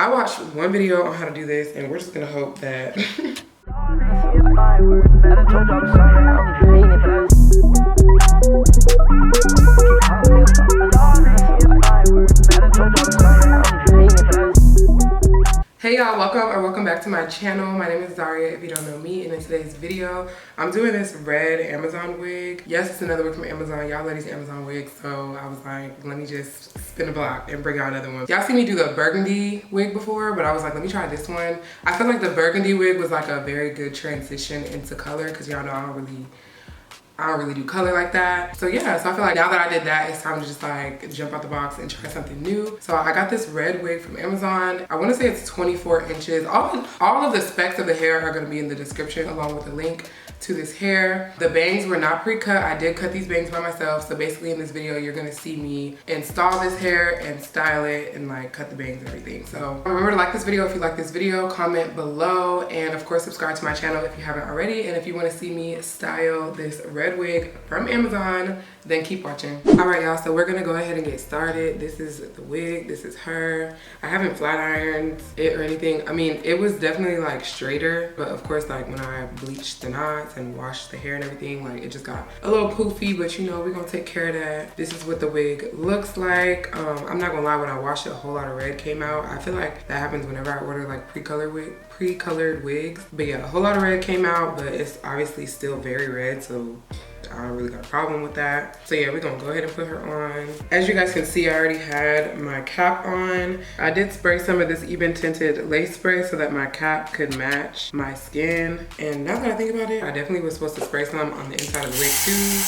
I watched one video on how to do this, and we're just gonna hope that Hey y'all, welcome back to my channel. My name is Zahria if you don't know me, and in today's video I'm doing this red Amazon wig. Yes, it's another wig from Amazon. Y'all love these Amazon wigs, so I was like, let me just spin a block and bring out another one. Y'all seen me do the burgundy wig before, but I was like, let me try this one. I feel like the burgundy wig was like a very good transition into color, because y'all know I don't really do color like that. So yeah, so I feel like now that I did that, it's time to just like jump out the box and try something new. So I got this red wig from Amazon. I want to say it's 24 inches. All of the specs of the hair are going to be in the description, along with a link to this hair. The bangs were not pre-cut. I did cut these bangs by myself. So basically in this video, you're going to see me install this hair and style it and like cut the bangs and everything. So remember to like this video if you like this video, comment below, and of course subscribe to my channel if you haven't already. And if you want to see me style this red wig from Amazon, then keep watching. All right, y'all, so we're gonna go ahead and get started. This is the wig, this is her. I haven't flat ironed it or anything. I mean, it was definitely like straighter, but of course, like when I bleached the knots and washed the hair and everything, like it just got a little poofy, but you know, we're gonna take care of that. This is what the wig looks like. I'm not gonna lie, when I washed it, a whole lot of red came out. I feel like that happens whenever I order like pre-colored wigs. But yeah, a whole lot of red came out, but it's obviously still very red, so I don't really got a problem with that. So yeah, we're gonna go ahead and put her on. As you guys can see, I already had my cap on. I did spray some of this even tinted lace spray so that my cap could match my skin. And now that I think about it, I definitely was supposed to spray some on the inside of the wig too.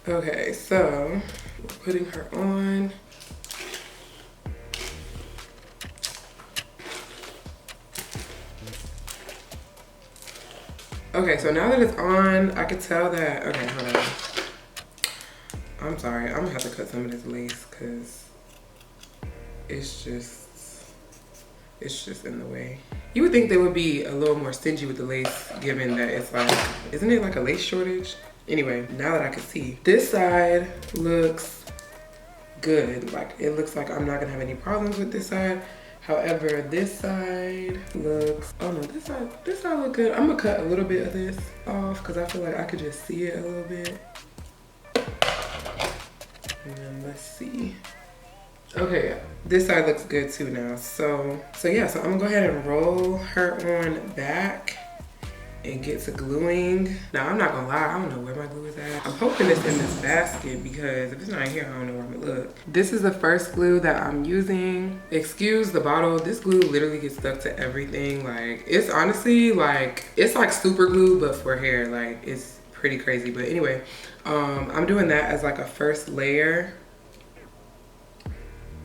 Okay, so we're putting her on. Okay, so now that it's on, I could tell that, okay, hold on. I'm sorry, I'm gonna have to cut some of this lace because it's just in the way. You would think they would be a little more stingy with the lace, given that it's like, isn't it like a lace shortage? Anyway, now that I can see, this side looks good. Like, it looks like I'm not gonna have any problems with this side. However, this side looks, oh no, this side look good. I'm gonna cut a little bit of this off because I feel like I could just see it a little bit. And then let's see. Okay, this side looks good too now. So yeah, so I'm gonna go ahead and roll her on back and get to gluing. Now, I'm not gonna lie, I don't know where my glue is at. I'm hoping it's in this basket because if it's not here, I don't know where I'm gonna look. This is the first glue that I'm using. Excuse the bottle. This glue literally gets stuck to everything. Like, it's honestly like, it's like super glue, but for hair. Like, it's pretty crazy. But anyway, I'm doing that as like a first layer.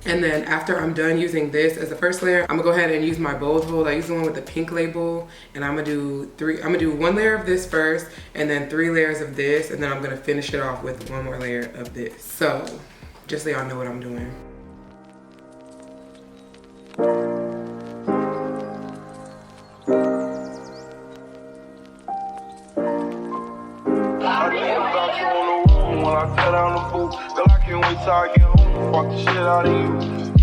And then after I'm done using this as the first layer, I'm gonna go ahead and use my bold hold. I use the one with the pink label, and I'm gonna do one layer of this first, and then 3 layers of this, and then I'm gonna finish it off with 1 more layer of this. So, just so y'all know what I'm doing. Fuck the shit out of you.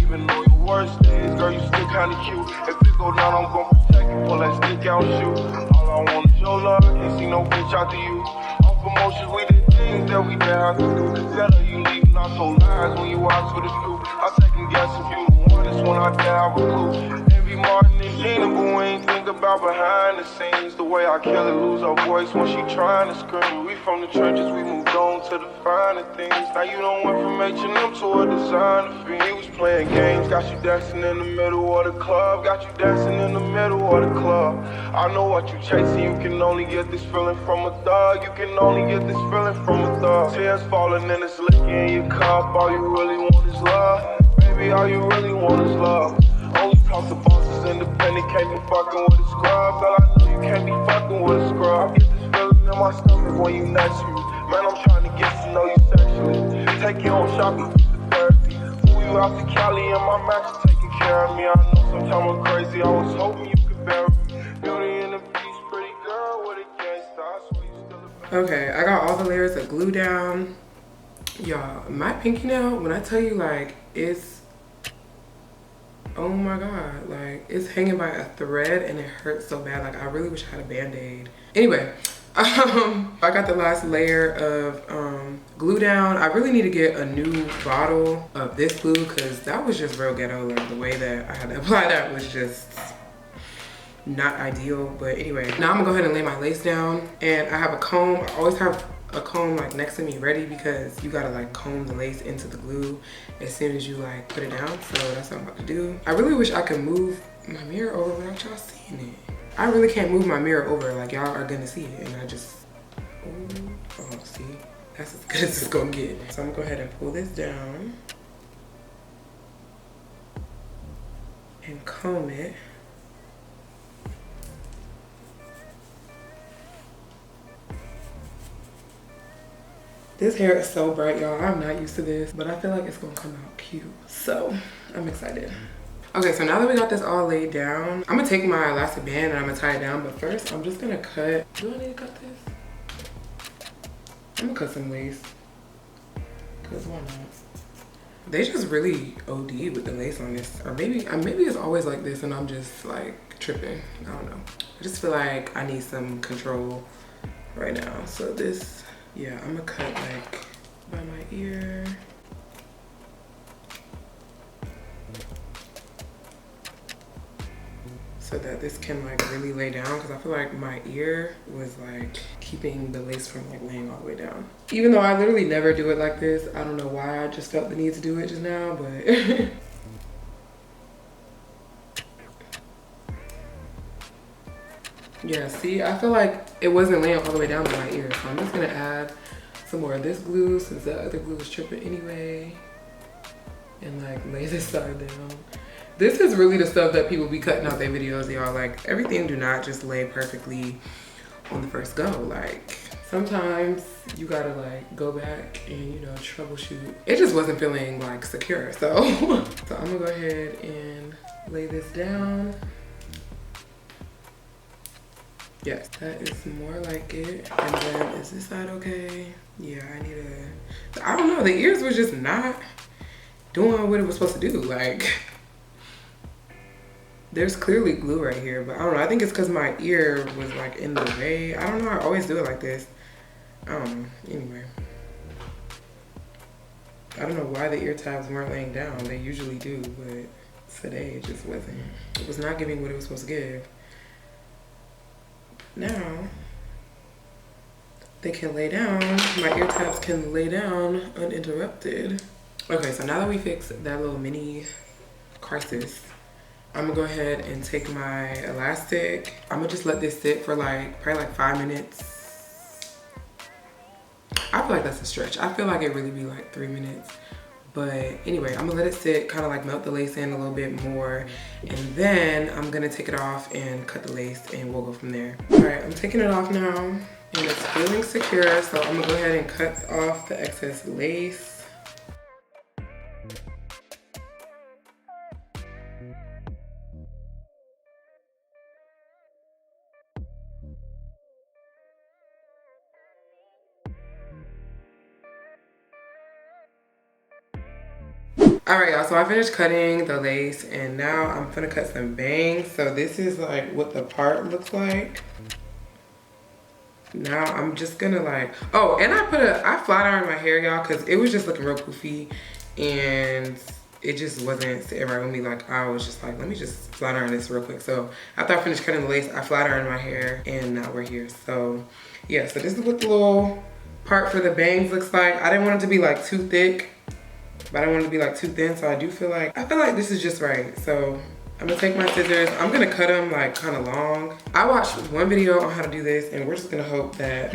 Even though your worst days, girl, you still kinda cute. If it go down, I'm gon' protect you. Pull that stick out and shoot. All I want is your love. Can't see no bitch out to you. On promotions, we did things that we didn't have to do. Better you leaving out so lies when you ask for the truth. I second guess if you the one. That's when I die with clue. Every Martin and Gina, but we ain't think about behind the scenes. The way I kill her, lose her voice when she trying to scream. We from the trenches, we moved on to the finer things. Now you don't went from H&M to a designer fiend. He was playing games, got you dancing in the middle of the club. Got you dancing in the middle of the club. I know what you chasing, you can only get this feeling from a thug. You can only get this feeling from a thug. Tears falling and it's licking in your cup. All you really want is love. Baby, all you really want is love. Only talk to bosses, independent, can't be fucking with a scrub. Girl, I know you can't be fucking with a scrub. I get this feeling in my stomach when you next to me. Man, I'm trying to get to know you sexually. Take you on shopping to therapy. Move you out to Cali and my match is taking care of me. I know sometimes I'm crazy, I was hoping you could bear me. Beauty and the Beast, pretty girl with a gangsta. I swear you still a Okay, I got all the layers of glue down. Y'all, my pinky nail, when I tell you, like, it's, oh my god, like, it's hanging by a thread and it hurts so bad. Like, I really wish I had a band-aid. Anyway, I got the last layer of glue down. I really need to get a new bottle of this glue because that was just real ghetto. Like, the way that I had to apply that was just not ideal. But anyway, now I'm gonna go ahead and lay my lace down, and I have a comb. I always have a comb like next to me ready because you gotta like comb the lace into the glue as soon as you like put it down. So that's what I'm about to do. I really wish I could move my mirror over without y'all seeing it. I really can't move my mirror over, like y'all are gonna see it, and I just, oh, see, that's as good as it's gonna get. So I'm gonna go ahead and pull this down and comb it. This hair is so bright, y'all. I'm not used to this, but I feel like it's gonna come out cute. So I'm excited. Okay, so now that we got this all laid down, I'm gonna take my elastic band and I'm gonna tie it down. But first, I'm just gonna cut. Do I need to cut this? I'm gonna cut some lace. Cause why not? They just really OD with the lace on this. Or maybe it's always like this and I'm just like tripping. I don't know. I just feel like I need some control right now. So this, yeah, I'm gonna cut like by my ear. So that this can like really lay down, because I feel like my ear was like keeping the lace from like laying all the way down. Even though I literally never do it like this. I don't know why I just felt the need to do it just now, but yeah, see, I feel like it wasn't laying all the way down to my ear. So I'm just gonna add some more of this glue since that other glue was tripping anyway, and like lay this side down. This is really the stuff that people be cutting out their videos, y'all. Like, everything do not just lay perfectly on the first go. Like, sometimes you gotta like go back and, you know, troubleshoot. It just wasn't feeling like secure, so. So I'm gonna go ahead and lay this down. Yes, that is more like it. And then, is this side okay? Yeah, I need to, I don't know, the ears was just not doing what it was supposed to do. Like, there's clearly glue right here, but I don't know. I think it's because my ear was like in the way. I don't know. I always do it like this. I don't know. Anyway. I don't know why the ear tabs weren't laying down. They usually do, but today it just wasn't. It was not giving what it was supposed to give. Now, they can lay down. My ear tabs can lay down uninterrupted. Okay, so now that we fixed that little mini crisis, I'm gonna go ahead and take my elastic. I'm gonna just let this sit for like probably like 5 minutes. I feel like that's a stretch. I feel like it really be like 3 minutes. But anyway, I'm gonna let it sit, kind of like melt the lace in a little bit more. And then I'm gonna take it off and cut the lace and we'll go from there. All right, I'm taking it off now and it's feeling secure. So I'm gonna go ahead and cut off the excess lace. All right, y'all, so I finished cutting the lace and now I'm gonna cut some bangs. So this is like what the part looks like. Now I'm just gonna like, oh, and I flat ironed my hair, y'all, because it was just looking real poofy and it just wasn't sitting right with me. Like, I was just like, let me just flat iron this real quick. So after I finished cutting the lace, I flat ironed my hair and now we're here. So yeah, so this is what the little part for the bangs looks like. I didn't want it to be like too thick, but I don't want it to be like too thin. So I feel like this is just right. So I'm gonna take my scissors. I'm gonna cut them like kind of long. I watched one video on how to do this and we're just gonna hope that,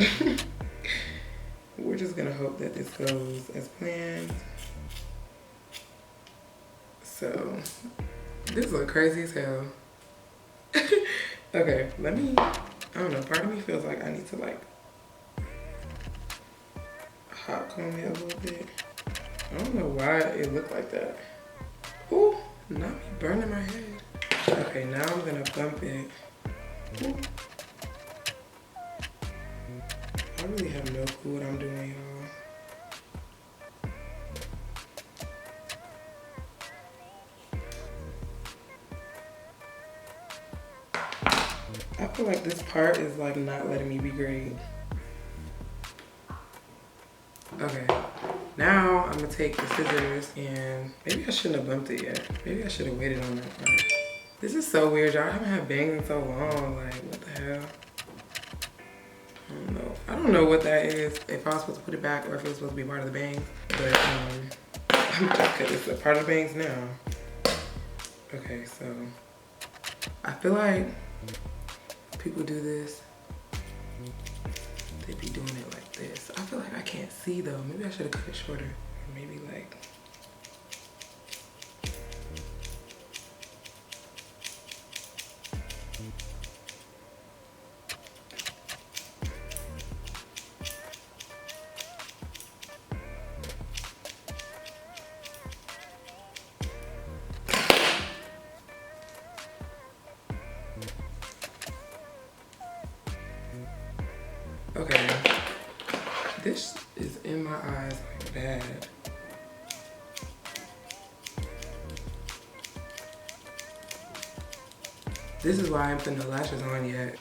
this goes as planned. So this looks crazy as hell. Okay, I don't know, part of me feels like I need to like hot comb it a little bit. I don't know why it looked like that. Ooh, not me burning my head. Okay, now I'm gonna bump it. Ooh. I really have no clue what I'm doing, y'all. I feel like this part is like not letting me be great. Okay, now I'm gonna take the scissors and maybe I shouldn't have bumped it yet. Maybe I should have waited on that part. This is so weird, y'all. I haven't had bangs in so long. Like, what the hell? I don't know. I don't know what that is. If I was supposed to put it back or if it was supposed to be part of the bangs. But because it's a part of the bangs now. Okay, so I feel like people do this. They be doing it like this. I feel like I can't see though. Maybe I should have cut it shorter. Or maybe like. Okay, this is in my eyes like bad. This is why I haven't put no lashes on yet.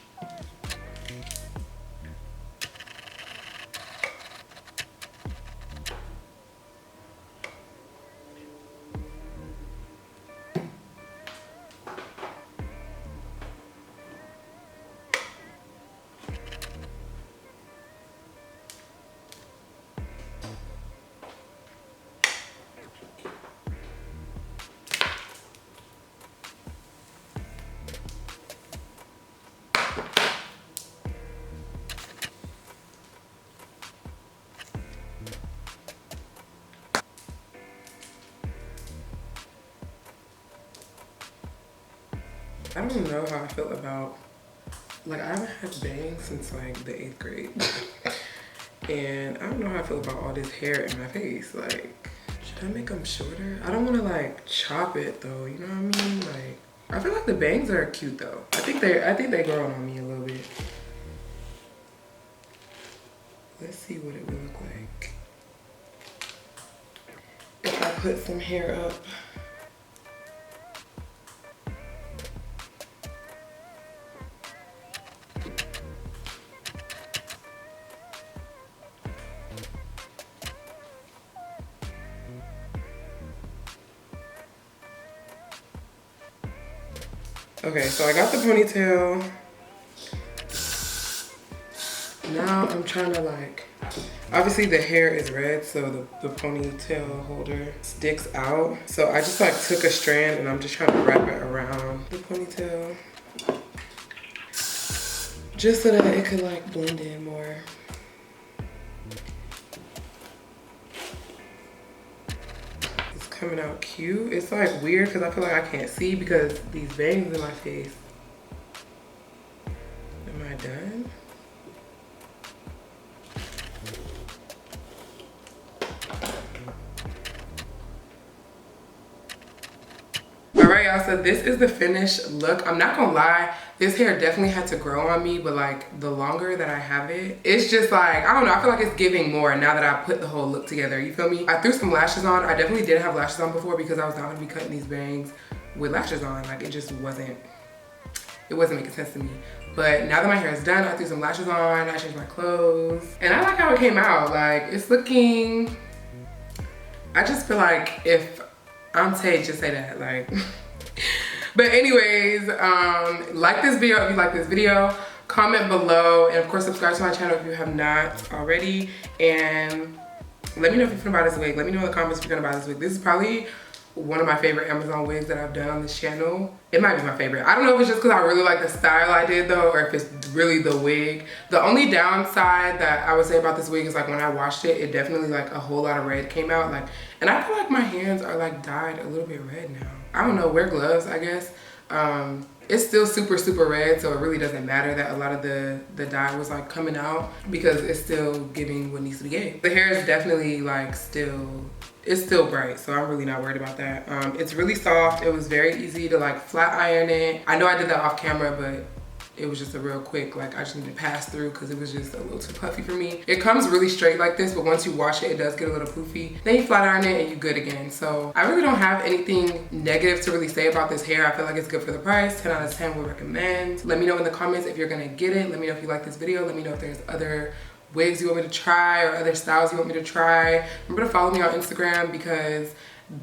I don't know how I feel about, like, I haven't had bangs since like the 8th grade. And I don't know how I feel about all this hair in my face. Like, should I make them shorter? I don't want to like chop it though, you know what I mean? Like, I feel like the bangs are cute though. I think they grow on me a little bit. Let's see what it would look like if I put some hair up. Okay, so I got the ponytail. Now I'm trying to like, obviously the hair is red, so the ponytail holder sticks out. So I just like took a strand and I'm just trying to wrap it around the ponytail. Just so that it could like blend in more. Coming out cute. It's like weird because I feel like I can't see because these bangs in my face. Am I done? Alright y'all, so this is the finished look. I'm not gonna lie, this hair definitely had to grow on me, but like the longer that I have it, it's just like, I don't know, I feel like it's giving more now that I put the whole look together, you feel me? I threw some lashes on. I definitely didn't have lashes on before because I was not gonna be cutting these bangs with lashes on. Like, it just wasn't making sense to me. But now that my hair is done, I threw some lashes on, I changed my clothes, and I like how it came out. Like, it's looking, I just feel like if I'm Tay, just say that, like. But anyways, like this video if you like this video, comment below, and of course subscribe to my channel if you have not already, and let me know if you're gonna buy this wig. Let me know in the comments if you're gonna buy this wig. This is probably one of my favorite Amazon wigs that I've done on this channel. It might be my favorite. I don't know if it's just because I really like the style I did though, or if it's really the wig. The only downside that I would say about this wig is like when I washed it, it definitely like a whole lot of red came out. Like, and I feel like my hands are like dyed a little bit red now. I don't know, wear gloves, I guess. It's still super, super red, so it really doesn't matter that a lot of the dye was like coming out because it's still giving what needs to be gave. The hair is definitely like it's still bright, so I'm really not worried about that. It's really soft. It was very easy to like flat iron it. I know I did that off camera, but it was just a real quick, like I just needed to pass through because it was just a little too puffy for me. It comes really straight like this, but once you wash it, it does get a little poofy. Then you flat iron it and you good again. So I really don't have anything negative to really say about this hair. I feel like it's good for the price. 10 out of 10 would recommend. Let me know in the comments if you're gonna get it. Let me know if you like this video. Let me know if there's other wigs you want me to try or other styles you want me to try. Remember to follow me on Instagram because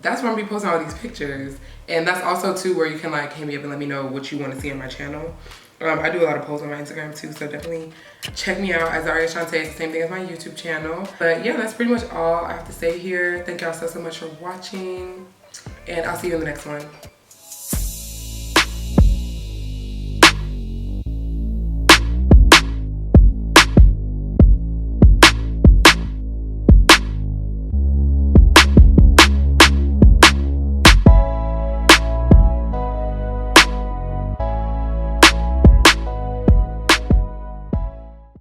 that's where I'm gonna be posting all these pictures. And that's also too where you can like hit me up and let me know what you want to see on my channel. I do a lot of posts on my Instagram too, so definitely check me out at Zahria Shantí. It's the same thing as my YouTube channel. But yeah, that's pretty much all I have to say here. Thank y'all so much for watching, and I'll see you in the next one.